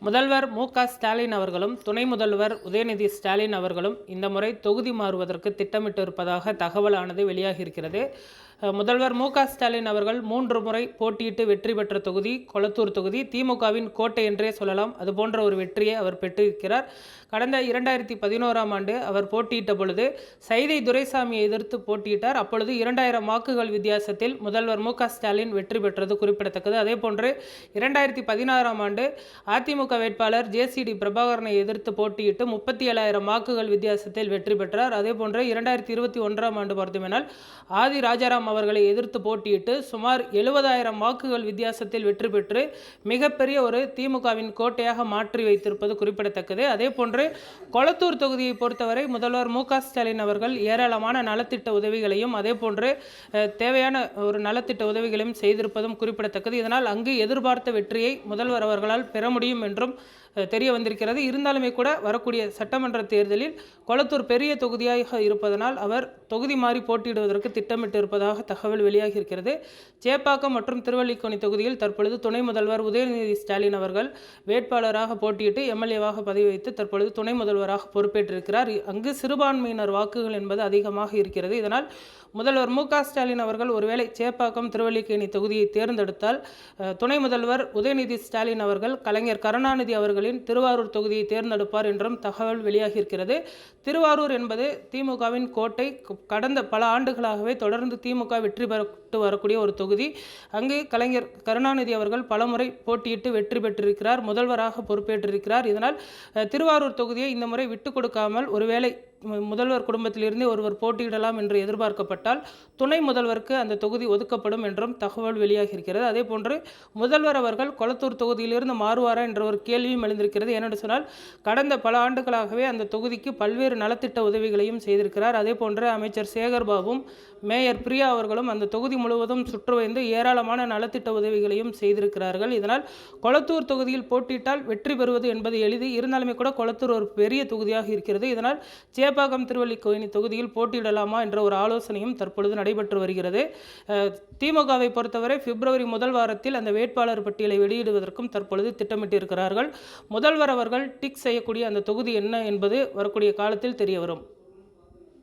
முதல்வர் மு.க.ஸ்டாலின் அவர்களும் துணை முதல்வர் உதயநிதி ஸ்டாலின் அவர்களும் இந்த முறை தொகுதி மாறுவதற்கு திட்டமிட்டிருப்பதாக தகவலானது வெளியாகியிருக்கிறது. முதல்வர் மு.க.ஸ்டாலின் அவர்கள் 3 முறை போட்டியிட்டு வெற்றி பெற்ற தொகுதி கொளத்தூர் தொகுதி. திமுகவின் கோட்டை என்றே சொல்லலாம். அதுபோன்ற ஒரு வெற்றியை அவர் பெற்றிருக்கிறார். கடந்த 2011ஆம் ஆண்டு அவர் போட்டியிட்ட பொழுது சைதை துரைசாமியை எதிர்த்து போட்டியிட்டார். அப்பொழுது 2000 வாக்குகள் வித்தியாசத்தில் முதல்வர் மு.க.ஸ்டாலின் வெற்றி பெற்றது குறிப்பிடத்தக்கது. அதேபோன்று 2016ஆம் ஆண்டு அதிமுக வேட்பாளர் ஜே.சி.டி. பிரபாகரனை எதிர்த்து போட்டியிட்டு 37,000 வாக்குகள் வித்தியாசத்தில் வெற்றி பெற்றார். அதேபோன்று 2021ஆம் ஆண்டு பார்த்தோமென்றால் ஆதி ராஜாராம் அவர்களை எதிர்த்து போட்டியிட்டு சுமார் 70,000 வாக்குகள் வித்தியாசத்தில் வெற்றி பெற்று மிகப்பெரிய ஒரு திமுகவின் கோட்டையாக மாற்றி வைத்திருப்பது குறிப்பிடத்தக்கது. அதேபோன்று கொளத்தூர் தொகுதியை பொறுத்தவரை முதல்வர் மு.க.ஸ்டாலின் அவர்கள் ஏராளமான நலத்திட்ட உதவிகளையும் அதேபோன்று தேவையான ஒரு நலத்திட்ட உதவிகளையும் செய்திருப்பதும் குறிப்பிடத்தக்கது. இதனால் அங்கு எதிர்பார்த்த வெற்றியை முதல்வர் அவர்களால் பெற முடியும் என்றும் தெரிய வந்திருக்கிறது. இருந்தாலுமே கூட வரக்கூடிய சட்டமன்ற தேர்தலில் கொளத்தூர் பெரிய தொகுதியாக இருப்பதனால் அவர் தொகுதி மாறி போட்டியிடுவதற்கு திட்டமிட்டு இருப்பதாக தகவல் வெளியாகியிருக்கிறது. சேப்பாக்கம் மற்றும் திருவல்லிக்கேணி தொகுதியில் தற்பொழுது துணை முதல்வர் உதயநிதி ஸ்டாலின் அவர்கள் வேட்பாளராக போட்டியிட்டு எம்எல்ஏவாக பதவி வைத்து தற்பொழுது துணை முதல்வராக பொறுப்பேற்றிருக்கிறார். அங்கு சிறுபான்மையினர் வாக்குகள் என்பது அதிகமாக இருக்கிறது. இதனால் முதல்வர் மு.க.ஸ்டாலின் அவர்கள் ஒருவேளை சேப்பாக்கம் திருவல்லிக்கேணி தொகுதியை தேர்ந்தெடுத்தால் துணை முதல்வர் உதயநிதி ஸ்டாலின் அவர்கள் கலைஞர் கருணாநிதி அவர்களின் திருவாரூர் தொகுதியை தேர்ந்தெடுப்பார் என்றும் தகவல் வெளியாகியிருக்கிறது. திருவாரூர் என்பது திமுகவின் கோட்டை. கடந்த பல ஆண்டுகளாகவே தொடர்ந்து திமுக வெற்றி பெற்று வரக்கூடிய ஒரு தொகுதி. அங்கு கலைஞர் கருணாநிதி அவர்கள் பலமுறை போட்டியிட்டு வெற்றி பெற்றிருக்கிறார். முதல்வராக பொறுப்பேற்றிருக்கிறார். இதனால் திருவாரூர் தொகுதியை இந்த முறை விட்டுக் கொடுக்காமல் ஒருவேளை முதல்வர் குடும்பத்திலிருந்து ஒருவர் போட்டியிடலாம் என்று எதிர்பார்க்கப்பட்டால் துணை முதல்வருக்கு அந்த தொகுதி ஒதுக்கப்படும் என்றும் தகவல் வெளியாகியிருக்கிறது. அதேபோன்று முதல்வர் அவர்கள் கொளத்தூர் தொகுதியிலிருந்து மாறுவாரா என்ற ஒரு கேள்வியும் எழுந்திருக்கிறது. ஏனென்று சொன்னால் கடந்த பல ஆண்டுகளாகவே அந்த தொகுதிக்கு பல்வேறு நலத்திட்ட உதவிகளையும் செய்திருக்கிறார். அதேபோன்று அமைச்சர் சேகர்பாபும் மேயர் பிரியா அவர்களும் அந்த தொகுதி முழுவதும் சுற்றுவைந்து ஏராளமான நலத்திட்ட உதவிகளையும் செய்திருக்கிறார்கள். இதனால் கொளத்தூர் தொகுதியில் போட்டியிட்டால் வெற்றி பெறுவது என்பது எளிது. இருந்தாலுமே கூட கொளத்தூர் ஒரு பெரிய தொகுதியாக இருக்கிறது. இதனால் சேப்பாக்கம் திருவல்லிக்கேணி தொகுதியில் போட்டியிடலாமா என்ற ஒரு ஆலோசனையும் தற்பொழுது நடைபெற்று வருகிறது. திமுகவை பொறுத்தவரை பிப்ரவரி முதல் வாரத்தில் அந்த வேட்பாளர் பட்டியலை வெளியிடுவதற்கும் தற்பொழுது திட்டமிட்டிருக்கிறார்கள். முதல்வர் அவர்கள் டிக் செய்யக்கூடிய அந்த தொகுதி என்ன என்பது வரக்கூடிய காலத்தில் தெரிய வரும்.